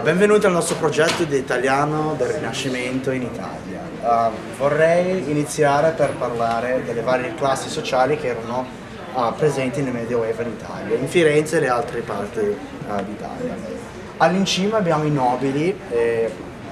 Benvenuti al nostro progetto di italiano del Rinascimento in Italia. Vorrei iniziare per parlare delle varie classi sociali che erano presenti nel Medioevo in Italia, in Firenze e le altre parti d'Italia. All'incima abbiamo i nobili e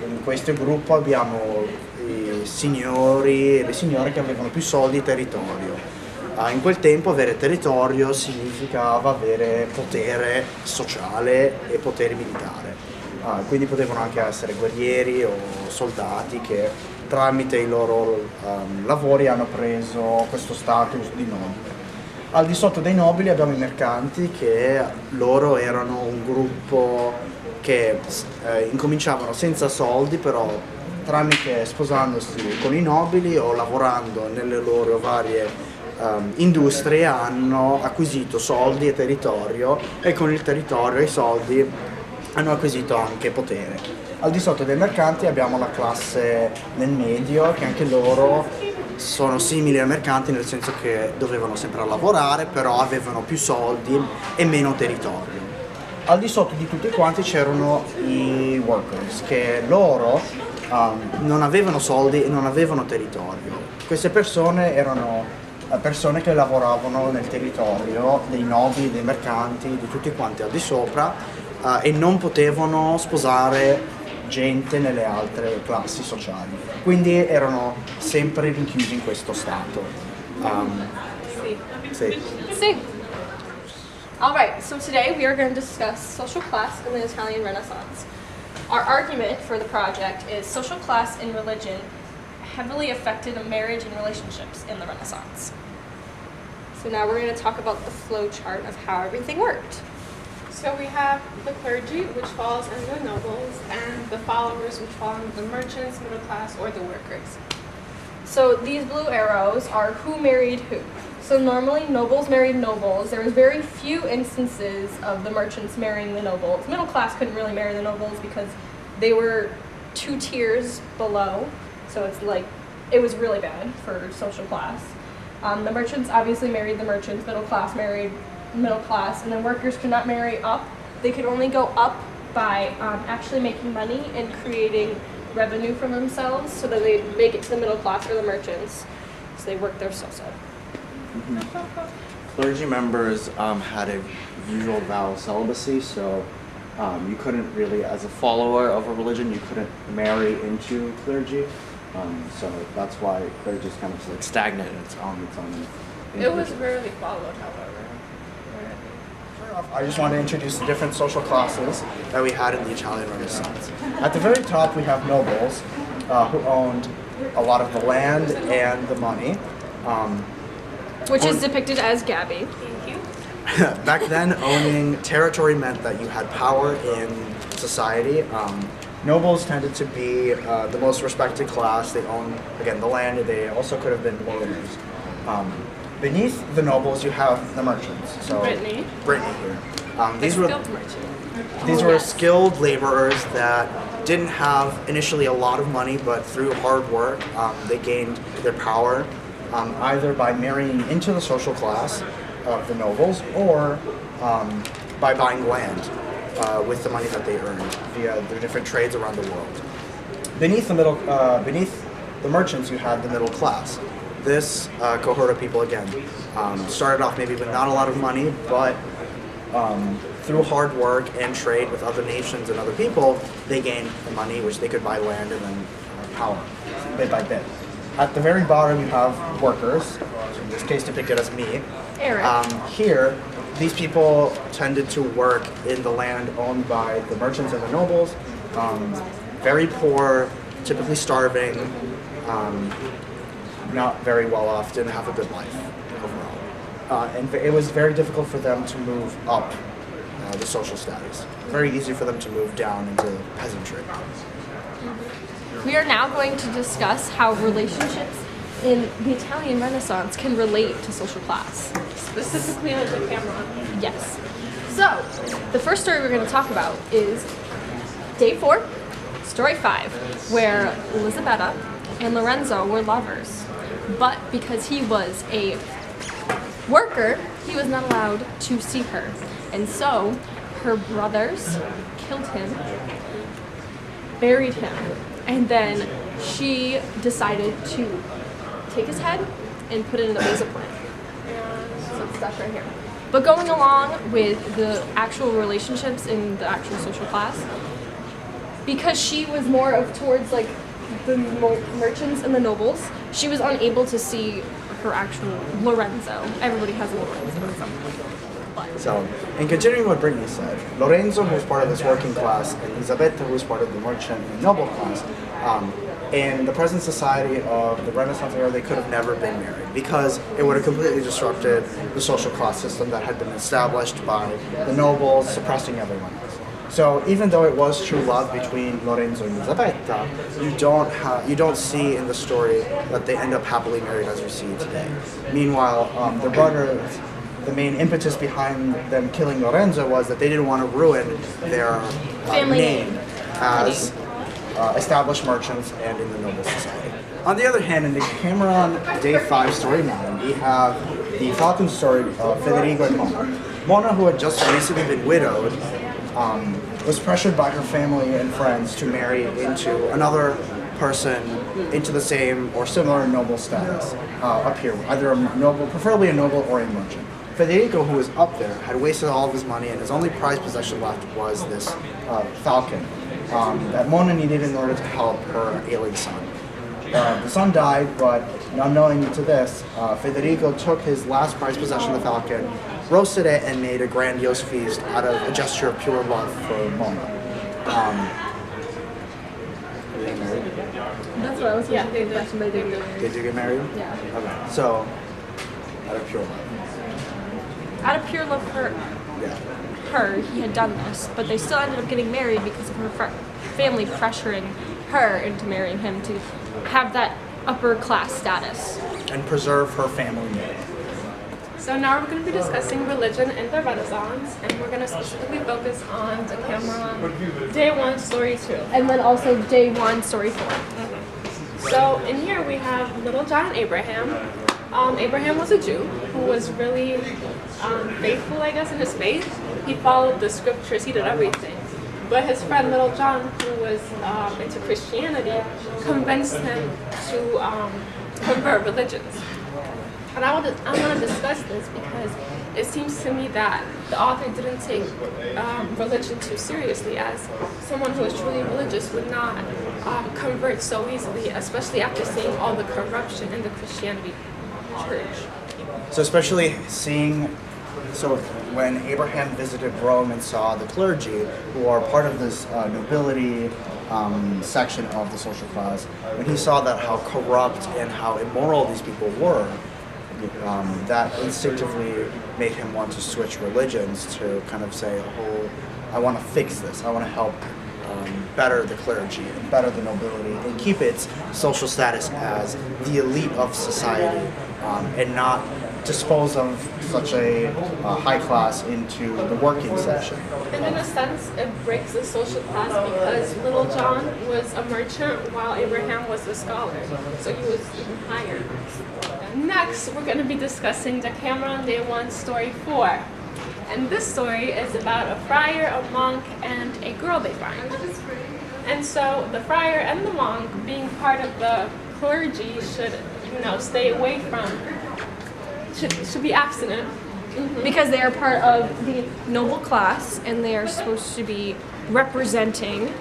in questo gruppo abbiamo i signori e le signore che avevano più soldi e territorio. In quel tempo avere territorio significava avere potere sociale e potere militare. Quindi potevano anche essere guerrieri o soldati che tramite i loro lavori hanno preso questo status di nobile. Al di sotto dei nobili abbiamo i mercanti, che loro erano un gruppo che incominciavano senza soldi, però tramite sposandosi con i nobili o lavorando nelle loro varie industrie hanno acquisito soldi e territorio, e con il territorio e i soldi hanno acquisito anche potere. Al di sotto dei mercanti abbiamo la classe nel medio, che anche loro sono simili ai mercanti nel senso che dovevano sempre lavorare, però avevano più soldi e meno territorio. Al di sotto di tutti quanti c'erano i workers, che loro non avevano soldi e non avevano territorio. Queste persone erano persone che lavoravano nel territorio dei nobili, dei mercanti, di tutti quanti al di sopra, e non potevano sposare gente nelle altre classi sociali. Quindi erano sempre rinchiusi in questo stato. See. All right, so today we are going to discuss social class in the Italian Renaissance. Our argument for the project is social class and religion heavily affected marriage and relationships in the Renaissance. So now we're going to talk about the flow chart of how everything worked. So we have the clergy, which falls under the nobles, and the followers, which fall under the merchants, middle class, or the workers. So these blue arrows are who married who. So normally nobles married nobles. There was very few instances of the merchants marrying the nobles. Middle class couldn't really marry the nobles because they were 2 tiers below. So it's like, it was really bad for social class. The merchants obviously married the merchants, middle class married middle class, and then workers could not marry up. They could only go up by actually making money and creating revenue for themselves so that they'd make it to the middle class or the merchants. So they worked their so-so. Clergy members had a usual vow of celibacy, so you couldn't really, as a follower of a religion, you couldn't marry into clergy. So that's why clergy is kind of like stagnant and it's on its own. It was rarely followed, however. I just want to introduce the different social classes that we had in the Italian Renaissance. At the very top we have nobles who owned a lot of the land and the money. Which is depicted as Gabby. Thank you. Back then, owning territory meant that you had power in society. Nobles tended to be the most respected class. They owned, again, the land. They also could have been owners. Beneath the nobles, you have the merchants. So Brittany here. These were skilled laborers that didn't have initially a lot of money, but through hard work, they gained their power either by marrying into the social class of the nobles or by buying land with the money that they earned via their different trades around the world. Beneath the merchants, you had the middle class. This cohort of people, again, started off maybe with not a lot of money, but through hard work and trade with other nations and other people, they gained the money which they could buy land and then power, bit by bit. At the very bottom, you have workers, in this case depicted as me. Eric. Here, these people tended to work in the land owned by the merchants and the nobles. Very poor, typically starving, not very well off, didn't have a good life overall. And it was very difficult for them to move up the social status. Very easy for them to move down into peasantry. We are now going to discuss how relationships in the Italian Renaissance can relate to social class. specifically on the camera. Yes. So, the first story we're going to talk about is Day 4, Story 5, where Elisabetta and Lorenzo were lovers. But because he was a worker, he was not allowed to see her. And so, her brothers killed him, buried him, and then she decided to take his head and put it in a vase of plant. So it's stuff right here. But going along with the actual relationships in the actual social class, because she was more of towards like the merchants and the nobles, she was unable to see her actual Lorenzo. Everybody has a Lorenzo or something. So, and continuing what Brittany said, Lorenzo, who was part of this working class, and Elisabetta, who was part of the merchant and noble class, in the present society of the Renaissance era, they could have never been married because it would have completely disrupted the social class system that had been established by the nobles, suppressing everyone else. So even though it was true love between Lorenzo and Elisabetta, you don't see in the story that they end up happily married as we see today. Meanwhile, the brothers, the main impetus behind them killing Lorenzo was that they didn't want to ruin their name as established merchants and in the noble society. On the other hand, in the Cameron Day 5 story 9, we have the Falcon story of Federico and Mona. Mona, who had just recently been widowed, was pressured by her family and friends to marry into another person into the same or similar noble status up here, either a noble, preferably a noble or a merchant. Federico, who was up there, had wasted all of his money and his only prized possession left was this falcon that Mona needed in order to help her ailing son. The son died, but unknowing to this, Federico took his last prized possession, the falcon, roasted it, and made a grandiose feast out of a gesture of pure love for Mona. Were they married? That's what I was Yeah, they did. They do get married? Yeah. Okay, so out of pure love. Out of pure love for Yeah. her, he had done this, but they still ended up getting married because of her family pressuring her into marrying him to have that upper class status. And preserve her family name. So now we're going to be discussing religion in the Renaissance, and we're going to specifically focus on Decameron Day 1, Story 2. And then also Day 1, Story 4. So in here we have little John Abraham. Abraham was a Jew who was really faithful, I guess, in his faith. He followed the scriptures, he did everything. But his friend Little John, who was into Christianity, convinced him to convert religions. And I want to discuss this because it seems to me that the author didn't take religion too seriously, as someone who is truly religious would not convert so easily, especially after seeing all the corruption in the Christianity church. So especially seeing, so when Abraham visited Rome and saw the clergy, who are part of this nobility section of the social class, when he saw that how corrupt and how immoral these people were, that instinctively made him want to switch religions to kind of say, oh, I want to fix this, I want to help better the clergy, better the nobility, and keep its social status as the elite of society, and not dispose of such a high class into the working section. And in a sense, it breaks the social class because Little John was a merchant while Abraham was a scholar, so he was even higher. Next, we're going to be discussing Decameron Day 1, Story 4. And this story is about a friar, a monk, and a girl they find. And so the friar and the monk, being part of the clergy, should, stay away from, should be abstinent. Because they are part of the noble class and they are supposed to be representing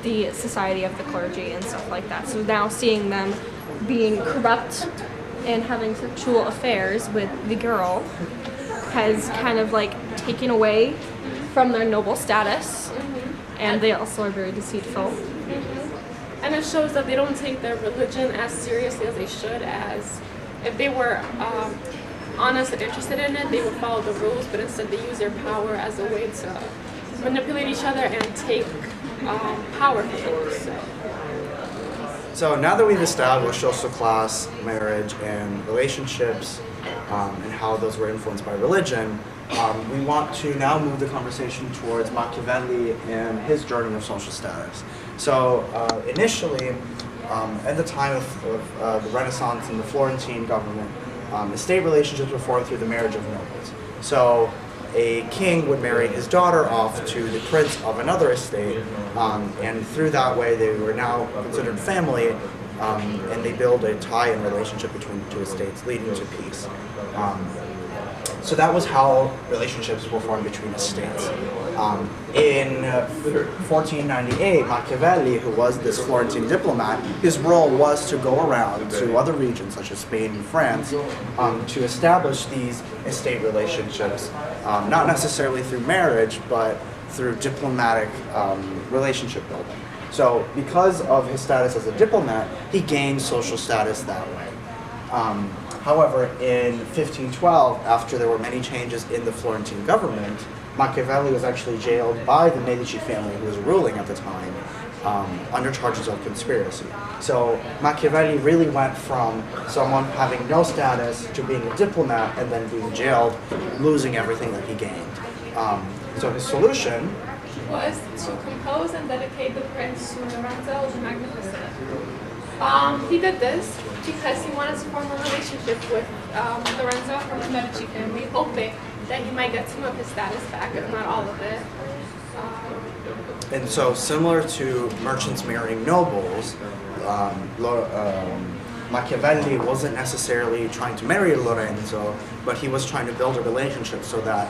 the society of the clergy and stuff like that. So now seeing them being corrupt and having sexual affairs with the girl has kind of like taken away from their noble status, and they also are very deceitful. And it shows that they don't take their religion as seriously as they should, as if they were honest and interested in it, they would follow the rules, but instead they use their power as a way to manipulate each other and take power from folks. So now that we've established social class, marriage, and relationships, and how those were influenced by religion, we want to now move the conversation towards Machiavelli and his journey of social status. So initially, at the time of the Renaissance and the Florentine government, estate relationships were formed through the marriage of nobles. So a king would marry his daughter off to the prince of another estate, and through that way they were now considered family, and they build a tie and relationship between the two estates, leading to peace. So that was how relationships were formed between estates. In 1498, Machiavelli, who was this Florentine diplomat, his role was to go around to other regions such as Spain and France to establish these estate relationships, not necessarily through marriage, but through diplomatic relationship building. So because of his status as a diplomat, he gained social status that way. However, in 1512, after there were many changes in the Florentine government, Machiavelli was actually jailed by the Medici family who was ruling at the time under charges of conspiracy. So Machiavelli really went from someone having no status to being a diplomat and then being jailed, losing everything that he gained. So his solution was to compose and dedicate the prince to Lorenzo the Magnificent. He did this because he wanted to form a relationship with Lorenzo from the Medici family, hoping that he might get some of his status back, if not all of it. And so, similar to merchants marrying nobles, Machiavelli wasn't necessarily trying to marry Lorenzo, but he was trying to build a relationship so that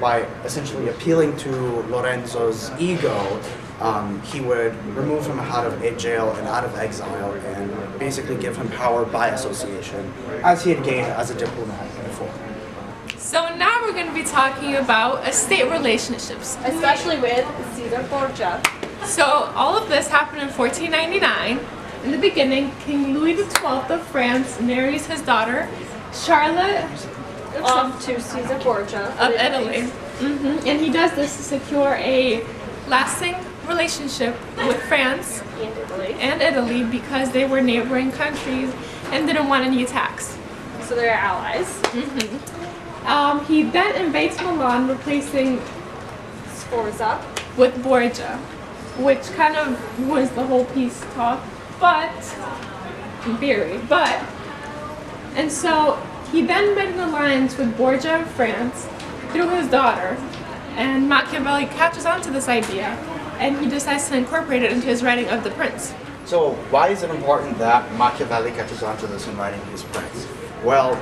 by essentially appealing to Lorenzo's ego, he would remove him out of jail and out of exile and basically give him power by association, as he had gained as a diplomat before. So now we're going to be talking about estate relationships. Especially with Caesar Borgia. So all of this happened in 1499. In the beginning, King Louis XII of France marries his daughter, Charlotte To Caesar Borgia. of Italy. And he does this to secure a lasting relationship with France and Italy because they were neighboring countries and didn't want any attacks. So they're allies. He then invades Milan, replacing Sforza. with Borgia, which kind of was the whole peace talk, but in theory. And so he then made an alliance with Borgia of France through his daughter, and Machiavelli catches on to this idea, and he decides to incorporate it into his writing of The Prince. So why is it important that Machiavelli catches on to this in writing his Prince? Well,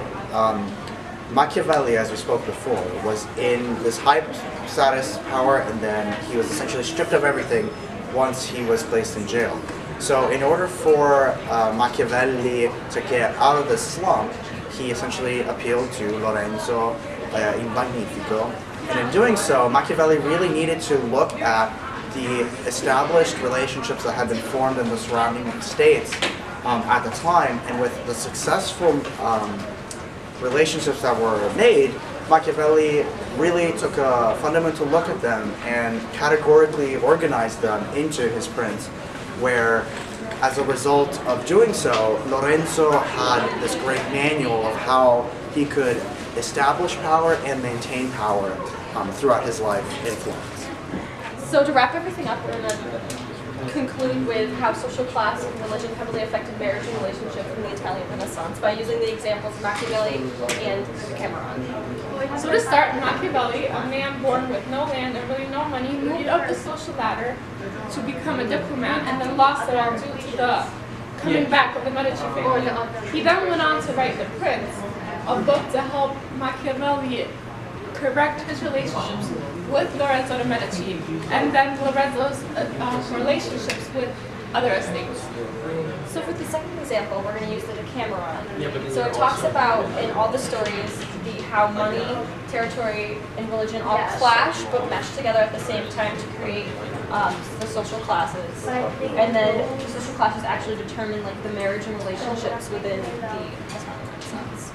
Machiavelli, as we spoke before, was in this high status power, and then he was essentially stripped of everything once he was placed in jail. So in order for Machiavelli to get out of this slump, he essentially appealed to Lorenzo il Magnifico. And in doing so, Machiavelli really needed to look at the established relationships that had been formed in the surrounding states at the time, and with the successful relationships that were made, Machiavelli really took a fundamental look at them and categorically organized them into his Prince, where as a result of doing so, Lorenzo had this great manual of how he could establish power and maintain power throughout his life in Florence. So to wrap everything up, we're going to conclude with how social class and religion heavily affected marriage and relationship in the Italian Renaissance by using the examples of Machiavelli and Cameron. So to start, Machiavelli, a man born with no land and really no money, moved up the social ladder to become a diplomat and then lost it all due to the coming back of the Medici family. He then went on to write The Prince, a book to help Machiavelli correct his relationships with Lorenzo de' Medici and then Lorenzo's relationships with other estates. So for the second example, we're going to use the Decameron. So it talks about, in all the stories, how money, territory, and religion all clash but mesh together at the same time to create the social classes. And then the social classes actually determine like the marriage and relationships within the Italian Renaissance.